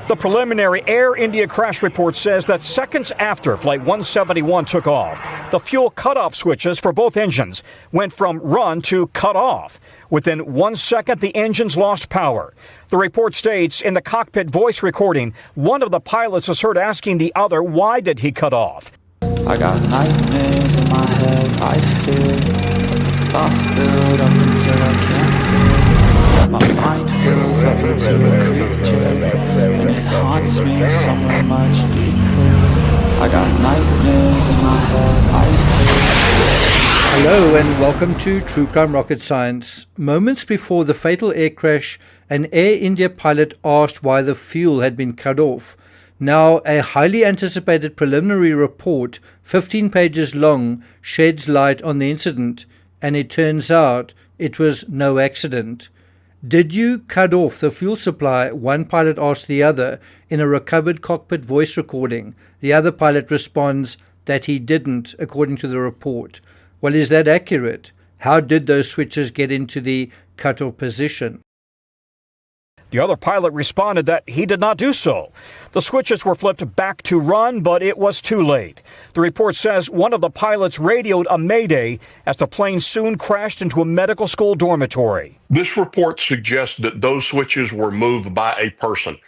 The preliminary Air India crash report says that seconds after Flight 171 took off, the fuel cutoff switches for both engines went from run to cut off. Within 1 second, the engines lost power. The report states in the cockpit voice recording, one of the pilots is heard asking the other, why did he cut off? I got nightmares in my head, I fear. Thoughts build up until I can't feel. My mind fills up into a creature, and it haunts me somewhere much deeper. I got nightmares in my head, I fear. Hello and welcome to True Crime Rocket Science. Moments before the fatal air crash, an Air India pilot asked why the fuel had been cut off. Now, a highly anticipated preliminary report, 15 pages long, sheds light on the incident, and it turns out it was no accident. Did you cut off the fuel supply? One pilot asked the other in a recovered cockpit voice recording. The other pilot responds that he didn't, according to the report. Well, is that accurate? How did those switches get into the cut-off position? The other pilot responded that he did not do so. The switches were flipped back to run, but it was too late. The report says one of the pilots radioed a Mayday as the plane soon crashed into a medical school dormitory. This report suggests that those switches were moved by a person.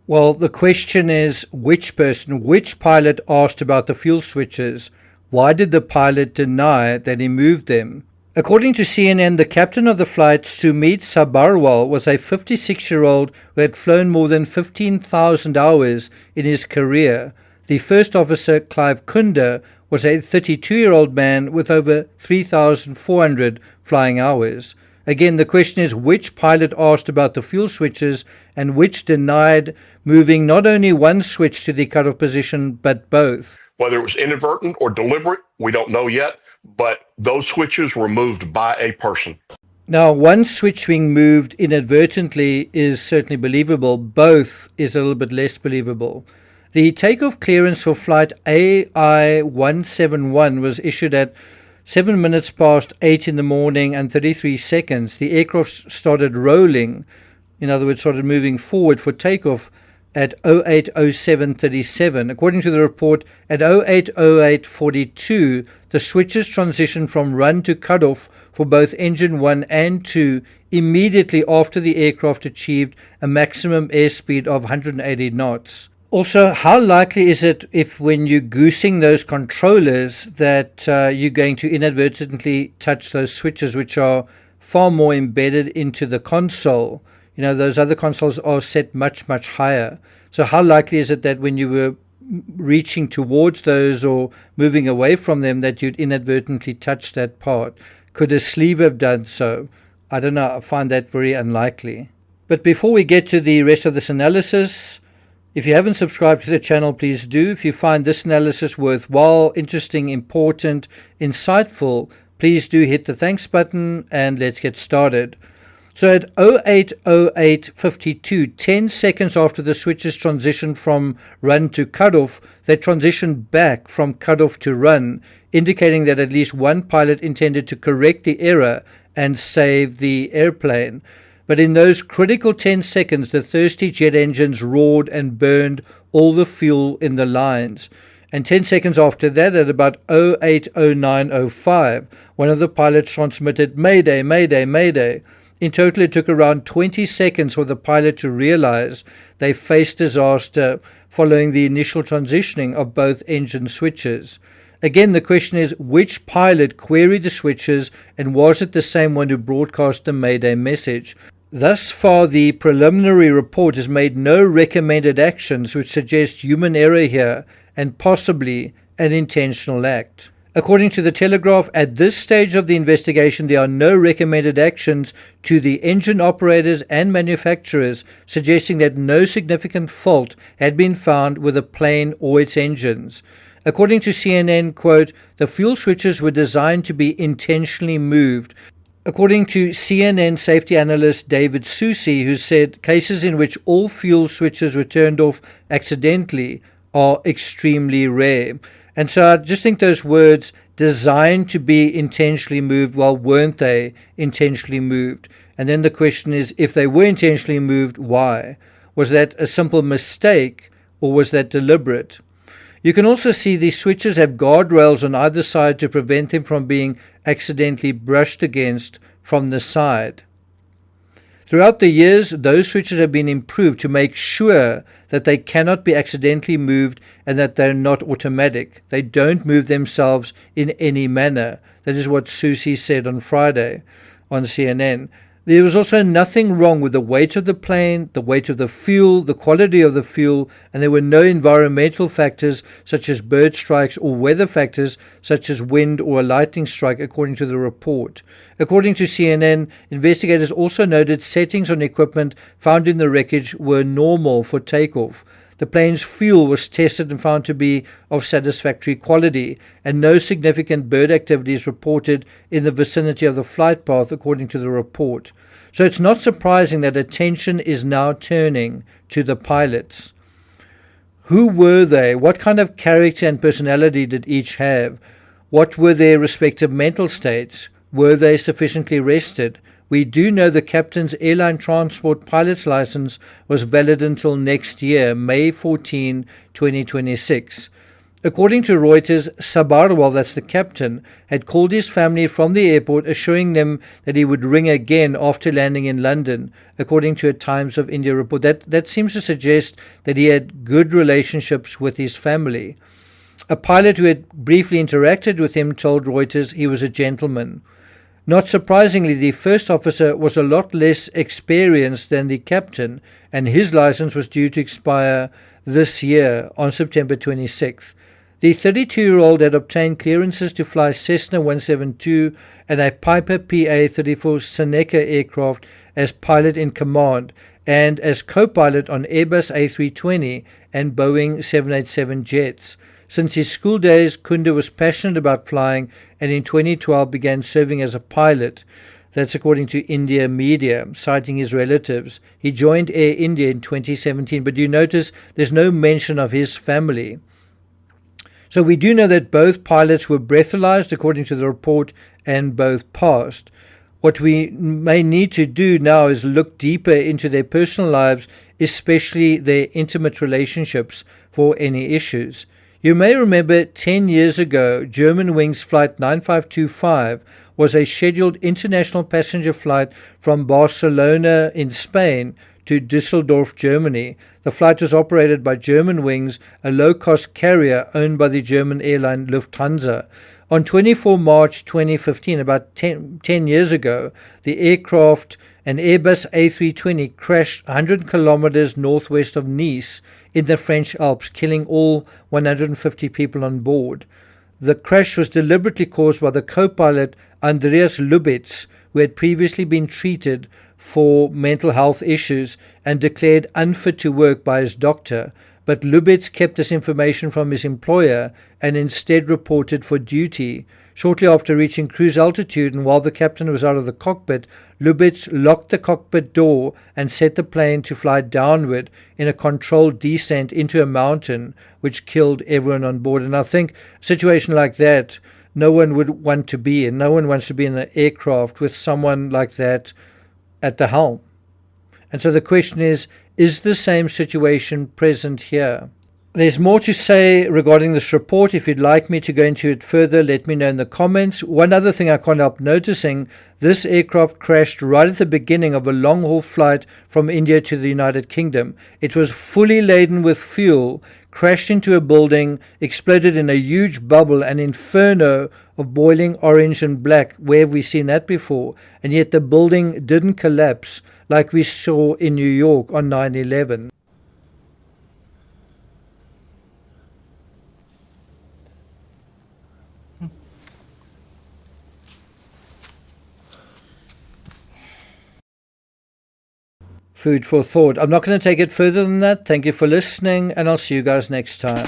Well, the question is which person, which pilot asked about the fuel switches? Why did the pilot deny that he moved them? According to CNN, the captain of the flight, Sumit Sabharwal, was a 56-year-old who had flown more than 15,000 hours in his career. The first officer, Clive Kunder, was a 32-year-old man with over 3,400 flying hours. Again, the question is which pilot asked about the fuel switches and which denied moving not only one switch to the cutoff position, but both. Whether it was inadvertent or deliberate, we don't know yet, but those switches were moved by a person. Now, one switch being moved inadvertently is certainly believable. Both is a little bit less believable. The takeoff clearance for flight AI-171 was issued at 7 minutes past 8 in the morning and 33 seconds. The aircraft started rolling, in other words, started moving forward for takeoff at 08:07:37. According to the report, at 08:08:42, the switches transitioned from run to cutoff for both engine 1 and 2 immediately after the aircraft achieved a maximum airspeed of 180 knots. Also, how likely is it if when you're goosing those controllers that you're going to inadvertently touch those switches, which are far more embedded into the console? You know, those other consoles are set much, much higher. So how likely is it that when you were reaching towards those or moving away from them that you'd inadvertently touch that part? Could a sleeve have done so? I don't know. I find that very unlikely. But before we get to the rest of this analysis, if you haven't subscribed to the channel, please do. If you find this analysis worthwhile, interesting, important, insightful, please do hit the thanks button and let's get started. So at 08:08:52, 10 seconds after the switches transitioned from run to cutoff, they transitioned back from cutoff to run, indicating that at least one pilot intended to correct the error and save the airplane. But in those critical 10 seconds, the thirsty jet engines roared and burned all the fuel in the lines. And 10 seconds after that, at about 08:09:05, one of the pilots transmitted, "Mayday, Mayday, Mayday." In total, it took around 20 seconds for the pilot to realize they faced disaster following the initial transitioning of both engine switches. Again, the question is, which pilot queried the switches, and was it the same one who broadcast the Mayday message? Thus far, the preliminary report has made no recommended actions which suggest human error here and possibly an intentional act. According to the Telegraph, at this stage of the investigation, there are no recommended actions to the engine operators and manufacturers, suggesting that no significant fault had been found with the plane or its engines. According to CNN, quote, "The fuel switches were designed to be intentionally moved." According to CNN safety analyst David Susi, who said cases in which all fuel switches were turned off accidentally are extremely rare. And so I just think those words, designed to be intentionally moved, well, weren't they intentionally moved? And then the question is, if they were intentionally moved, why? Was that a simple mistake, or was that deliberate? You can also see these switches have guardrails on either side to prevent them from being accidentally brushed against from the side. Throughout the years, those switches have been improved to make sure that they cannot be accidentally moved and that they're not automatic. They don't move themselves in any manner. That is what Susie said on Friday on CNN. There was also nothing wrong with the weight of the plane, the weight of the fuel, the quality of the fuel, and there were no environmental factors such as bird strikes or weather factors such as wind or a lightning strike, according to the report. According to CNN, investigators also noted settings on equipment found in the wreckage were normal for takeoff. The plane's fuel was tested and found to be of satisfactory quality, and no significant bird activity is reported in the vicinity of the flight path, according to the report. So it's not surprising that attention is now turning to the pilots. Who were they? What kind of character and personality did each have? What were their respective mental states? Were they sufficiently rested? We do know the captain's airline transport pilot's license was valid until next year, May 14, 2026. According to Reuters, Sabarwal, that's the captain, had called his family from the airport, assuring them that he would ring again after landing in London, according to a Times of India report. That seems to suggest that he had good relationships with his family. A pilot who had briefly interacted with him told Reuters he was a gentleman. Not surprisingly, the first officer was a lot less experienced than the captain, and his license was due to expire this year on September 26th. The 32-year-old had obtained clearances to fly Cessna 172 and a Piper PA-34 Seneca aircraft as pilot in command and as co-pilot on Airbus A320 and Boeing 787 jets. Since his school days, Kunda was passionate about flying and in 2012 began serving as a pilot. That's according to India media, citing his relatives. He joined Air India in 2017, but you notice there's no mention of his family. So we do know that both pilots were breathalyzed, according to the report, and both passed. What we may need to do now is look deeper into their personal lives, especially their intimate relationships, for any issues. You may remember 10 years ago, Germanwings Flight 9525 was a scheduled international passenger flight from Barcelona in Spain to Düsseldorf, Germany. The flight was operated by Germanwings, a low-cost carrier owned by the German airline Lufthansa. On 24 March 2015, about 10 years ago, the aircraft, an Airbus A320, crashed 100 kilometers northwest of Nice in the French Alps, killing all 150 people on board. The crash was deliberately caused by the co-pilot Andreas Lubitz, who had previously been treated for mental health issues and declared unfit to work by his doctor. But Lubitz kept this information from his employer and instead reported for duty. Shortly after reaching cruise altitude and while the captain was out of the cockpit, Lubitz locked the cockpit door and set the plane to fly downward in a controlled descent into a mountain, which killed everyone on board. And I think a situation like that, no one would want to be in. No one wants to be in an aircraft with someone like that at the helm. And so the question is the same situation present here? There's more to say regarding this report. If you'd like me to go into it further, let me know in the comments. One other thing I can't help noticing, this aircraft crashed right at the beginning of a long-haul flight from India to the United Kingdom. It was fully laden with fuel, crashed into a building, exploded in a huge bubble, an inferno of boiling orange and black. Where have we seen that before? And yet the building didn't collapse like we saw in New York on 9/11. Food for thought. I'm not going to take it further than that. Thank you for listening, and I'll see you guys next time.